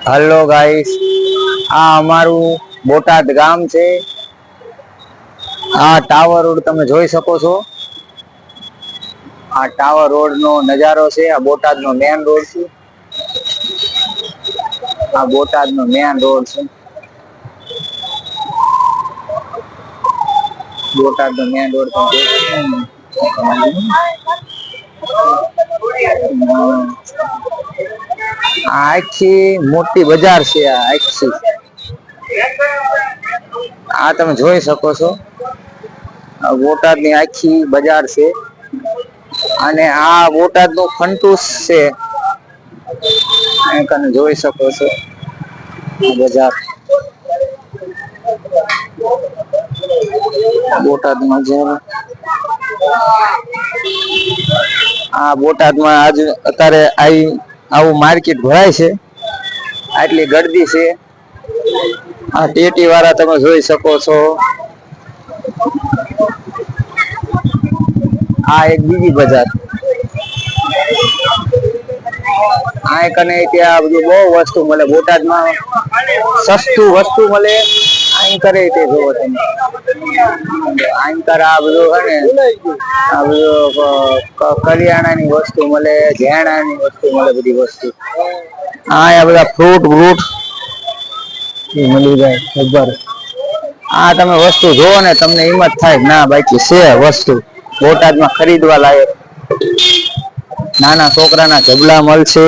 Hello guys, आ અમારું બોટાદ ગામ છે। આ ટાવર રોડ તમે જોઈ શકો છો। આ ટાવર રોડ નો નજારો છે। આ બોટાદ નો મેન રોડ છે। આ બોટાદ નો મેન રોડ છે। બોટાદ નો મેન રોડ આખી મોટી બજાર છે। આ આખી આ તમે જોઈ શકો છો। બોટાદ ની આખી બજાર છે અને આ બોટાદ નું ફંટુસ છે। તમે જોઈ શકો છો બજાર બોટાદ માં આ બોટાદમાં આજ અત્યારે આવું માર્કેટ ભરાય છે। આટલી ગર્દી છે। આ ટેટી વાળા તમે જોઈ શકો છો। આ એક બીજી બજાર આ કને ત્યાં બધું બહુ વસ્તુ મળે। બોટાદમાં સસ્તું વસ્તુ મળે। આઈ કરે તે જોવો તમે આઈ કર આ બધું હે ને આ બધું કરિયાણાની વસ્તુ મળે, ઘેણાની વસ્તુ મળે, બધી વસ્તુ આ બધા ફ્રૂટ બ્રૂટ મળી જાય ખબર। આ તમે વસ્તુ જોવો ને તમને હિંમત થાય ના બાકી છે વસ્તુ બોટાદમાં ખરીદવા લાયક। નાના છોકરાના ઝબલા મળશે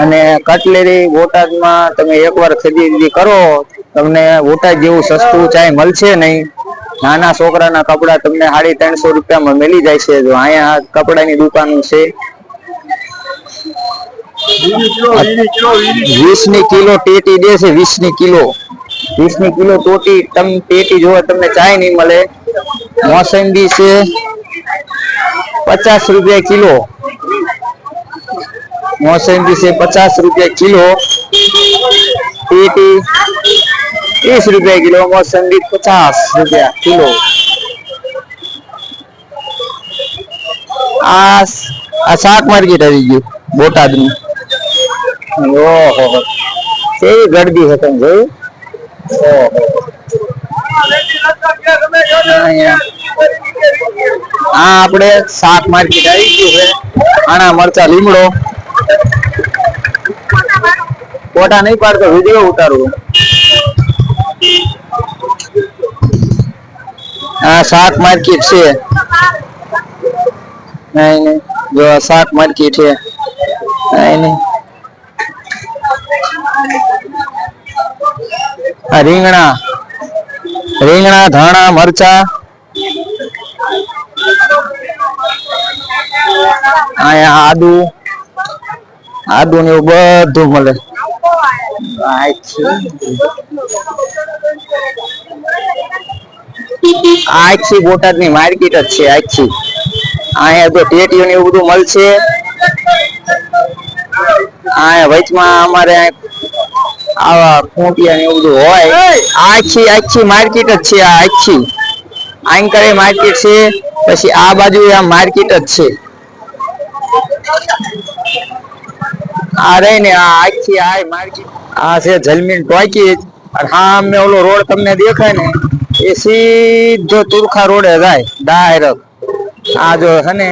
અને કટલેરી બોટાદમાં તમે એકવાર ખરીદી કરો તમને બોટાદ જેવું સસ્તું ચાય મળશે નહીં। નાના છોકરાના કપડા તમને 350 રૂપિયામાં મળી જાય છે। જો અહીંયા કપડાની દુકાન છે। 20 કિલો ટેટી દે છે। 20 કિલો 20 કિલો ટેટી જોવા તમને ચાય નહીં મળે। મોસંબી છે 50 રૂપિયા કિલો। મોસંબી છે 50 રૂપિયા કિલો। ટેટી 30 રૂપિયા કિલો। મોसंबी 50 રૂપિયા કિલો। આ શાક માર્કેટ આવી ગયું બોટાદ નું। ઓહો કેવી ગર્દી છે તમે જોયું। આ આપણે શાક માર્કેટ આવી ગયું છે। આણા મરચા લીમડો ફોટા નહીં પાડતો વિડીયો ઉતારું। આ શાક માર્કેટ છે। નહીં જો શાક માર્કેટ છે। આ રીંગણા ધાણા મરચા અહીંયા આદુ ને એવું બધું મળે। આખી બોટાદ ની માર્કેટ જ છે આખી। અહીંયા તો ટેટીઓ ને એવું બધું મળશે। આ વચમાં અમારે આવા ખૂંટિયા ને એવું બધું હોય। આખી માર્કેટ જ છે આ આખી। આંકરે માર્કેટ છે પછી આ બાજુ આ માર્કેટ જ છે। આ રહી ને આ આખી આ માર્કેટ આ છે જલમીન ટોકીજ। હા અમે ઓલો રોડ તમને દેખાય ને એ સીધો તુરખા રોડે જાય ડાયરેક્ટ। આ જો છે ને